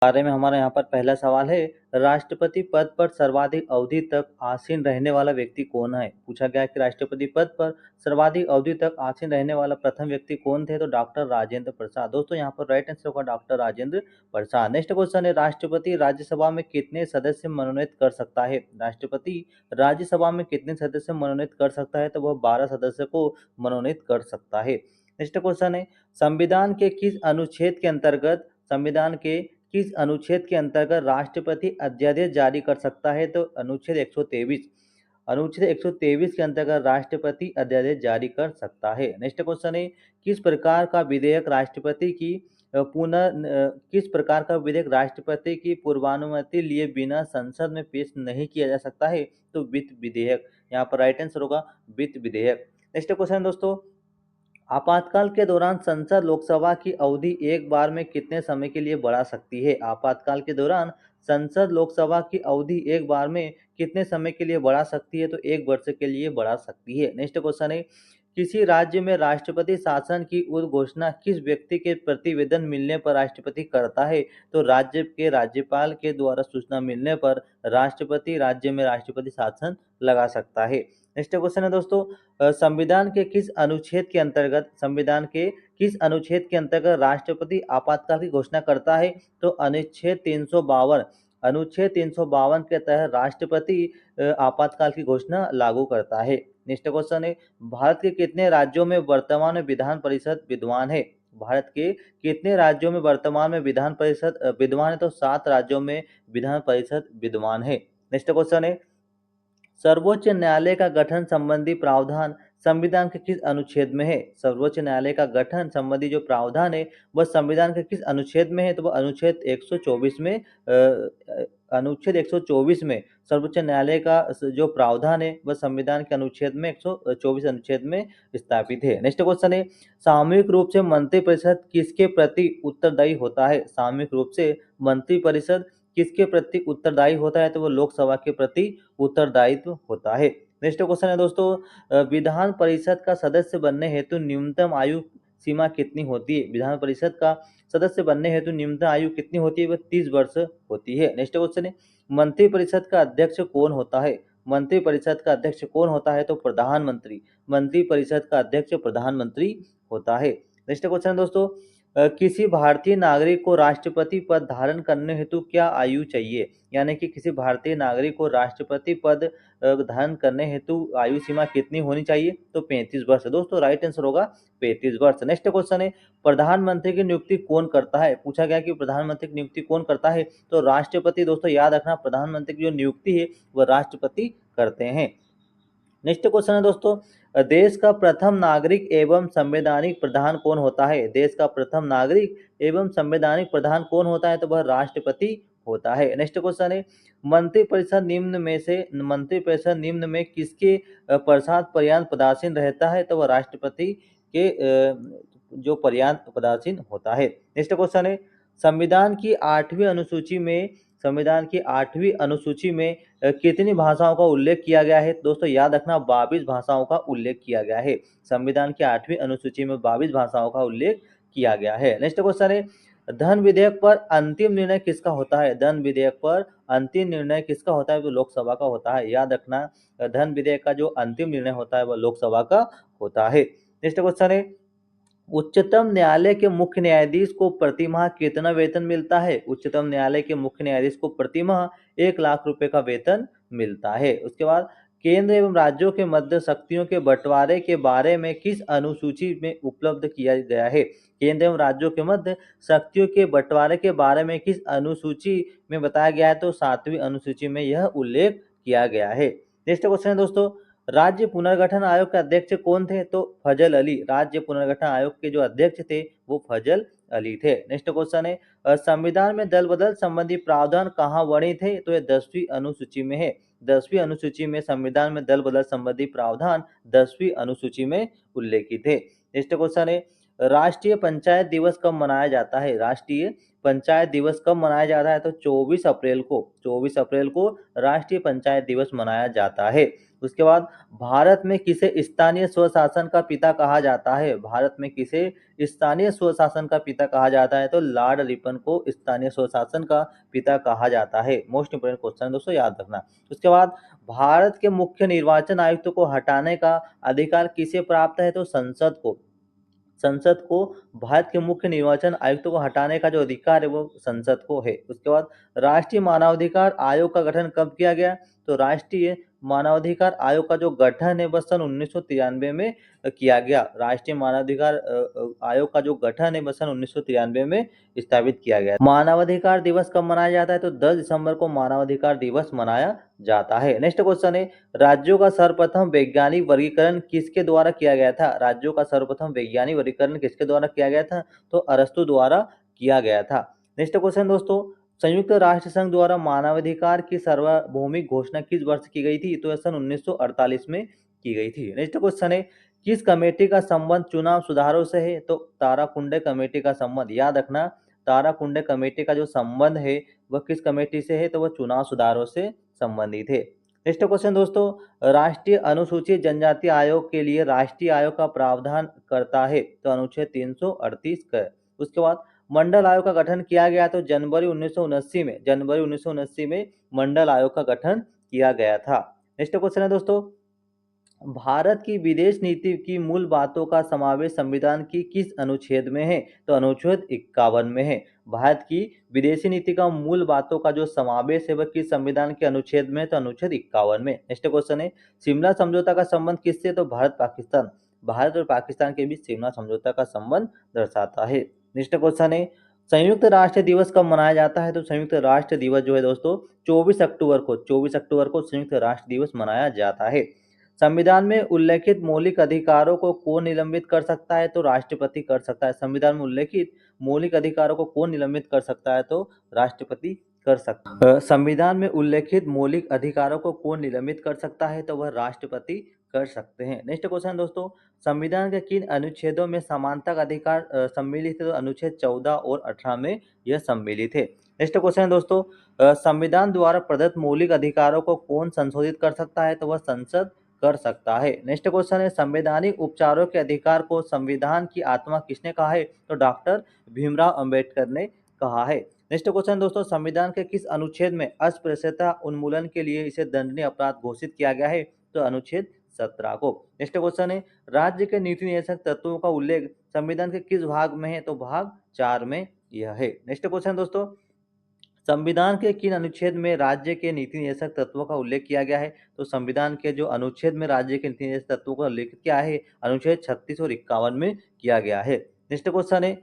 बारे में हमारा यहाँ पर पहला सवाल है, राष्ट्रपति पद पर सर्वाधिक अवधि तक आसीन रहने वाला व्यक्ति कौन है? पूछा गया है कि राष्ट्रपति पद पर सर्वाधिक अवधि तक आसीन रहने वाला प्रथम व्यक्ति कौन थे? तो डॉक्टर राजेंद्र प्रसाद। दोस्तों यहाँ पर राइट आंसर होगा doctor Rajendra Prasad. Next question है, राष्ट्रपति राज्यसभा में कितने सदस्य मनोनीत कर सकता है? राष्ट्रपति राज्यसभा में कितने सदस्य मनोनीत कर सकता है? तो वह 12 सदस्य को मनोनीत कर सकता है। नेक्स्ट क्वेश्चन है, संविधान के किस अनुच्छेद के अंतर्गत राष्ट्रपति अध्यादेश जारी कर सकता है? तो अनुच्छेद 123। अनुच्छेद 123 के अंतर्गत राष्ट्रपति अध्यादेश जारी कर सकता है। नेक्स्ट क्वेश्चन है, किस प्रकार का विधेयक राष्ट्रपति की पूर्वानुमति लिए बिना संसद में पेश नहीं किया जा सकता है? तो वित्त विधेयक। यहाँ पर राइट आंसर होगा वित्त विधेयक। नेक्स्ट क्वेश्चन दोस्तों, आपातकाल के दौरान संसद लोकसभा की अवधि एक बार में कितने समय के लिए बढ़ा सकती है? आपातकाल के दौरान संसद लोकसभा की अवधि एक बार में कितने समय के लिए बढ़ा सकती है? तो 1 वर्ष के लिए बढ़ा सकती है। नेक्स्ट क्वेश्चन है, किसी राज्य में राष्ट्रपति शासन की उद्घोषणा किस व्यक्ति के प्रतिवेदन मिलने पर राष्ट्रपति करता है? तो राज्य के राज्यपाल के द्वारा सूचना मिलने पर राष्ट्रपति राज्य में राष्ट्रपति शासन लगा सकता है। नेक्स्ट क्वेश्चन है दोस्तों, संविधान के किस अनुच्छेद के अंतर्गत राष्ट्रपति आपातकाल की घोषणा करता है? तो अनुच्छेद 352 के तहत राष्ट्रपति आपातकाल की घोषणा लागू करता है। नेक्स्ट क्वेश्चन है, भारत के कितने राज्यों में वर्तमान में विधान परिषद विद्यमान है? भारत के कितने राज्यों में वर्तमान में विधान परिषद विद्यमान है? तो 7 राज्यों में विधान परिषद विद्यमान है। नेक्स्ट क्वेश्चन है, सर्वोच्च न्यायालय का गठन संबंधी प्रावधान संविधान के किस अनुच्छेद में है? सर्वोच्च न्यायालय का गठन संबंधी जो प्रावधान है वह संविधान के किस अनुच्छेद में है? तो वह अनुच्छेद 124 में अनुच्छेद 124 में सर्वोच्च न्यायालय का जो प्रावधान है वह संविधान के अनुच्छेद में 124 अनुच्छेद में स्थापित है। नेक्स्ट क्वेश्चन है, सामूहिक रूप से मंत्रिपरिषद किसके प्रति उत्तरदायी होता है? सामूहिक रूप से मंत्रिपरिषद किसके प्रति उत्तरदायी होता है? तो वो लोकसभा के प्रति उत्तरदायित्व होता है। नेक्स्ट क्वेश्चन है दोस्तों, विधान परिषद का सदस्य बनने हेतु न्यूनतम आयु सीमा कितनी होती है? विधान परिषद का सदस्य बनने हेतु न्यूनतम आयु कितनी होती है? वह 30 वर्ष होती है। नेक्स्ट क्वेश्चन है, मंत्रिपरिषद का अध्यक्ष कौन होता है? मंत्रिपरिषद का अध्यक्ष कौन होता है? तो प्रधानमंत्री। मंत्रिपरिषद का अध्यक्ष प्रधानमंत्री होता है। नेक्स्ट क्वेश्चन है दोस्तों, किसी भारतीय नागरिक को राष्ट्रपति पद धारण करने हेतु क्या आयु चाहिए? यानी कि किसी भारतीय नागरिक को राष्ट्रपति पद धारण करने हेतु आयु सीमा कितनी होनी चाहिए? तो 35 वर्ष। दोस्तों राइट आंसर होगा 35 वर्ष। नेक्स्ट क्वेश्चन है, प्रधानमंत्री की नियुक्ति कौन करता है? पूछा गया कि प्रधानमंत्री की नियुक्ति कौन करता है? तो राष्ट्रपति। दोस्तों याद रखना, प्रधानमंत्री की जो नियुक्ति है वह राष्ट्रपति करते हैं। नेक्स्ट क्वेश्चन है दोस्तों, देश का प्रथम नागरिक एवं संवैधानिक प्रधान कौन होता है? देश का प्रथम नागरिक एवं संवैधानिक प्रधान कौन होता है? तो वह राष्ट्रपति होता है। नेक्स्ट क्वेश्चन है, मंत्रिपरिषद निम्न में किसके पश्चात पर्याप्त पदासीन रहता है? तो वह राष्ट्रपति के जो पर्याप्त पदासीन होता है। नेक्स्ट क्वेश्चन है, संविधान की 8वीं अनुसूची में कितनी भाषाओं का उल्लेख किया गया है? दोस्तों याद रखना, 22 भाषाओं का उल्लेख किया गया है। संविधान की 8वीं अनुसूची में 22 भाषाओं का उल्लेख किया गया है। नेक्स्ट क्वेश्चन है, धन विधेयक पर अंतिम निर्णय किसका होता है? धन विधेयक पर अंतिम निर्णय किसका होता है? तो लोकसभा का होता है। याद रखना, धन विधेयक का जो अंतिम निर्णय होता है वह लोकसभा का होता है। नेक्स्ट क्वेश्चन है, उच्चतम न्यायालय के मुख्य न्यायाधीश को प्रतिमाह कितना वेतन मिलता है? उच्चतम न्यायालय के मुख्य न्यायाधीश को प्रतिमाह 1 लाख रुपए का वेतन मिलता है। उसके बाद, केंद्र एवं राज्यों के मध्य शक्तियों के बंटवारे के बारे में किस अनुसूची में उपलब्ध किया गया है? केंद्र एवं राज्यों के मध्य शक्तियों के बंटवारे के बारे में किस अनुसूची में बताया गया है? तो 7वीं अनुसूची में यह उल्लेख किया गया है। नेक्स्ट क्वेश्चन है दोस्तों, राज्य पुनर्गठन आयोग के अध्यक्ष कौन थे? तो फजल अली। राज्य पुनर्गठन आयोग के जो अध्यक्ष थे वो फजल अली थे। नेक्स्ट क्वेश्चन है, संविधान में दल बदल संबंधी प्रावधान कहाँ वर्णित थे? तो ये 10वीं अनुसूची में है। 10वीं अनुसूची में संविधान में दल बदल संबंधी प्रावधान 10वीं अनुसूची में उल्लेखित है। नेक्स्ट क्वेश्चन है, राष्ट्रीय पंचायत दिवस कब मनाया जाता है? राष्ट्रीय पंचायत दिवस कब मनाया जाता है? तो 24 अप्रैल को राष्ट्रीय पंचायत दिवस मनाया जाता है। उसके बाद भारत में किसे स्थानीय स्वशासन का पिता कहा जाता है? भारत में किसे स्थानीय स्वशासन का पिता कहा जाता है? तो लॉर्ड रिपन को स्थानीय स्वशासन का पिता कहा जाता है। मोस्ट इंपोर्टेंट क्वेश्चन है दोस्तों, याद रखना। उसके बाद भारत के मुख्य निर्वाचन आयुक्त को हटाने का अधिकार किसे प्राप्त है? तो संसद को भारत के मुख्य निर्वाचन आयुक्त को हटाने का जो अधिकार है वो संसद को है। उसके बाद राष्ट्रीय मानवाधिकार आयोग का गठन कब किया गया? तो राष्ट्रीय मानवाधिकार आयोग का जो गठन है वह सन 1993 में किया गया। राष्ट्रीय मानवाधिकार आयोग का जो गठन है वह सन 1993 में स्थापित किया गया। मानवाधिकार दिवस कब मनाया जाता है? तो 10 दिसंबर को मानवाधिकार दिवस मनाया जाता है। नेक्स्ट क्वेश्चन है, राज्यों का सर्वप्रथम वैज्ञानिक वर्गीकरण किसके द्वारा किया गया था? राज्यों का सर्वप्रथम वैज्ञानिक वर्गीकरण किसके द्वारा किया गया था? तो अरस्तु द्वारा किया गया था। नेक्स्ट क्वेश्चन दोस्तों, संयुक्त राष्ट्र संघ द्वारा मानवाधिकार की सार्वभौमिक घोषणा किस वर्ष की गई थी? तो सन 1948 में की गई थी। नेक्स्ट क्वेश्चन है, किस कमेटी का संबंध चुनाव सुधारों से है? तो ताराकुंडे कमेटी का संबंध, याद रखना, ताराकुंडे कमेटी का जो संबंध है वह किस कमेटी से है? तो वह चुनाव सुधारों से संबंधित है। नेक्स्ट क्वेश्चन दोस्तों, राष्ट्रीय अनुसूचित जनजाति आयोग के लिए राष्ट्रीय आयोग का प्रावधान करता है? तो अनुच्छेद 338 का। उसके बाद मंडल आयोग का गठन किया गया तो जनवरी 1979 में मंडल आयोग का गठन किया गया था। नेक्स्ट क्वेश्चन है दोस्तों, भारत की विदेश नीति की मूल बातों का समावेश संविधान की किस अनुच्छेद में है? तो अनुच्छेद 51 में है। भारत की विदेशी नीति का मूल बातों का जो समावेश है वह किस संविधान के अनुच्छेद में? तो अनुच्छेद 51 में। नेक्स्ट क्वेश्चन है, शिमला समझौता का संबंध किससे? तो भारत और पाकिस्तान के बीच शिमला समझौता का संबंध दर्शाता है। नेक्स्ट क्वेश्चन है, संयुक्त राष्ट्र दिवस कब मनाया जाता है? तो संयुक्त राष्ट्र दिवस जो है दोस्तों 24 अक्टूबर को संयुक्त राष्ट्र दिवस मनाया जाता है। संविधान में उल्लेखित मौलिक अधिकारों को कौन निलंबित कर सकता है? तो राष्ट्रपति कर सकता है। संविधान में उल्लेखित मौलिक अधिकारों को कौन निलंबित कर सकता है? तो राष्ट्रपति कर सकता है। संविधान में उल्लेखित मौलिक अधिकारों को कौन निलंबित कर सकता है? तो वह राष्ट्रपति कर सकते हैं। नेक्स्ट क्वेश्चन दोस्तों, संविधान के किन अनुच्छेदों में समानता का अधिकार सम्मिलित है? तो अनुच्छेद 14 और 18 में यह सम्मिलित है। नेक्स्ट क्वेश्चन दोस्तों, संविधान द्वारा प्रदत्त मौलिक अधिकारों को कौन संशोधित कर सकता है? तो वह संसद कर सकता है। नेक्स्ट क्वेश्चन है, संवैधानिक उपचारों के अधिकार को संविधान की आत्मा किसने कहा है? तो डॉक्टर भीमराव अंबेडकर ने कहा है। नेक्स्ट क्वेश्चन दोस्तों, संविधान के किस अनुच्छेद में अस्पृश्यता उन्मूलन के लिए इसे दंडनीय अपराध घोषित किया गया है? तो अनुच्छेद 17 को। नेक्स्ट क्वेश्चन है, राज्य के नीति निर्देशक तत्वों का उल्लेख संविधान के किस भाग में है? तो भाग 4 में यह है। नेक्स्ट क्वेश्चन दोस्तों, संविधान के किन अनुच्छेद में राज्य के नीति निर्देशक तत्वों का उल्लेख किया गया है? तो संविधान के जो अनुच्छेद में राज्य के नीति निर्देशक तत्वों का उल्लेख किया है अनुच्छेद 36 और 51 में किया गया है। नेक्स्ट क्वेश्चन है,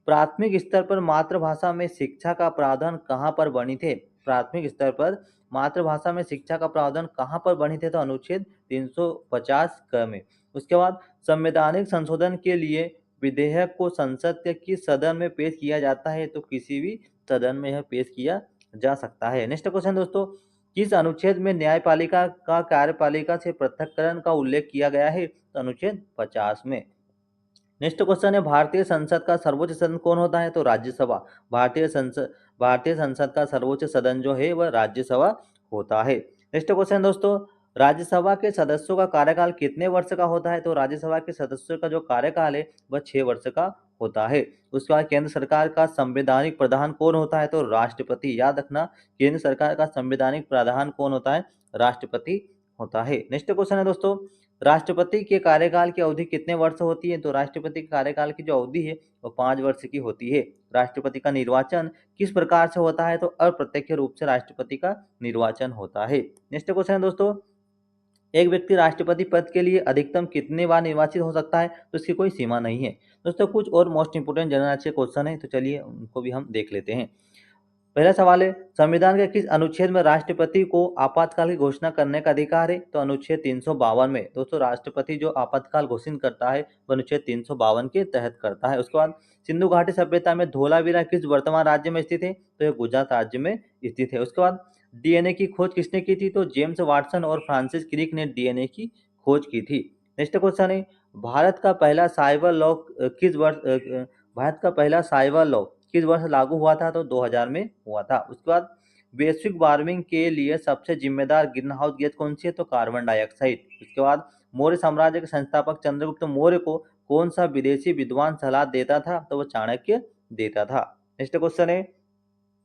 प्राथमिक स्तर पर मातृभाषा में शिक्षा का प्रावधान कहाँ पर वर्णित है? प्राथमिक स्तर पर मातृभाषा में शिक्षा का प्रावधान कहाँ पर वर्णित है? तो अनुच्छेद 350 क में। उसके बाद संवैधानिक संशोधन के लिए विधेयक को संसद के किस सदन में पेश किया जाता है? तो किसी भी सदन में यह पेश किया जा सकता है। नेक्स्ट क्वेश्चन दोस्तों, किस अनुच्छेद में न्यायपालिका का कार्यपालिका से पृथक्करण का उल्लेख किया गया है? तो अनुच्छेद 50 में। नेक्स्ट क्वेश्चन है, भारतीय संसद का सर्वोच्च सदन कौन होता है? तो राज्यसभा। भारतीय संसद का सर्वोच्च सदन जो है वह राज्यसभा होता है। नेक्स्ट क्वेश्चन दोस्तों, राज्यसभा के सदस्यों का कार्यकाल कितने वर्ष का होता है? तो राज्यसभा के सदस्यों का जो कार्यकाल है वह 6 वर्ष का होता है। उसके बाद केंद्र सरकार का संवैधानिक प्रधान कौन होता है? तो राष्ट्रपति। याद रखना, केंद्र सरकार का संवैधानिक प्रधान कौन होता है? राष्ट्रपति होता है। नेक्स्ट क्वेश्चन है दोस्तों, राष्ट्रपति के कार्यकाल की अवधि कितने वर्ष होती है? तो राष्ट्रपति के कार्यकाल की जो अवधि है वो 5 वर्ष की होती है। राष्ट्रपति का निर्वाचन किस प्रकार से होता है? तो अप्रत्यक्ष रूप से राष्ट्रपति का निर्वाचन होता है। नेक्स्ट क्वेश्चन है दोस्तों, एक व्यक्ति राष्ट्रपति पद के लिए अधिकतम कितने बार निर्वाचित हो सकता है? तो इसकी कोई सीमा नहीं है। दोस्तों कुछ और मोस्ट इंपोर्टेंट जनरल नॉलेज के क्वेश्चन है, तो चलिए उनको भी हम देख लेते हैं। पहला सवाल है, संविधान के किस अनुच्छेद में राष्ट्रपति को आपातकाल की घोषणा करने का अधिकार है? तो अनुच्छेद 352 में। दोस्तों राष्ट्रपति जो आपातकाल घोषित करता है वह अनुच्छेद 352 के तहत करता है। उसके बाद सिंधु घाटी सभ्यता में धोलावीरा किस वर्तमान राज्य में स्थित है? तो यह गुजरात राज्य में स्थित है। उसके बाद डीएनए की खोज किसने की थी? तो जेम्स वाटसन और फ्रांसिस क्रिक ने डीएनए की खोज की थी। नेक्स्ट क्वेश्चन है, भारत का पहला साइबर लॉ किस वर्ष लागू हुआ था? तो 2000 में हुआ था। उसके बाद वैश्विक वार्मिंग के लिए सबसे जिम्मेदार ग्रीन हाउस गैस कौन सी है? तो कार्बन डाइऑक्साइड। उसके बाद मौर्य साम्राज्य के संस्थापक चंद्रगुप्त मौर्य को कौन सा विदेशी विद्वान सलाह देता था? तो वो चाणक्य देता था। नेक्स्ट क्वेश्चन है,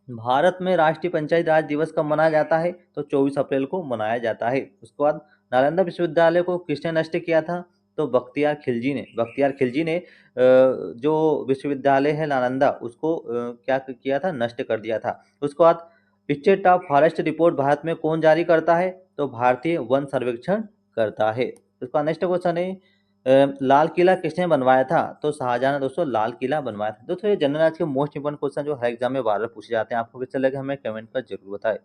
भारत में राष्ट्रीय पंचायती राज दिवस कब मनाया जाता है? तो 24 अप्रैल को मनाया जाता है। उसके बाद नालंदा विश्वविद्यालय को किसने नष्ट किया था? तो बख्तियार खिलजी ने। बख्तियार खिलजी ने जो विश्वविद्यालय है नालंदा उसको क्या किया था? नष्ट कर दिया था। उसके बाद state of forest report Bharat में कौन जारी करता है? तो भारतीय वन सर्वेक्षण करता है। उसका नेक्स्ट क्वेश्चन है, लाल किला किसने बनवाया था? तो शाहजहां ने दोस्तों लाल किला बनवाया था। दोस्तों ये जनरल नॉलेज के मोस्ट इंपोर्टेंट क्वेश्चन जो हर एग्जाम में बार बार पूछे जाते हैं, आपको कैसे लगे हमें कमेंट कर जरूर बताएं।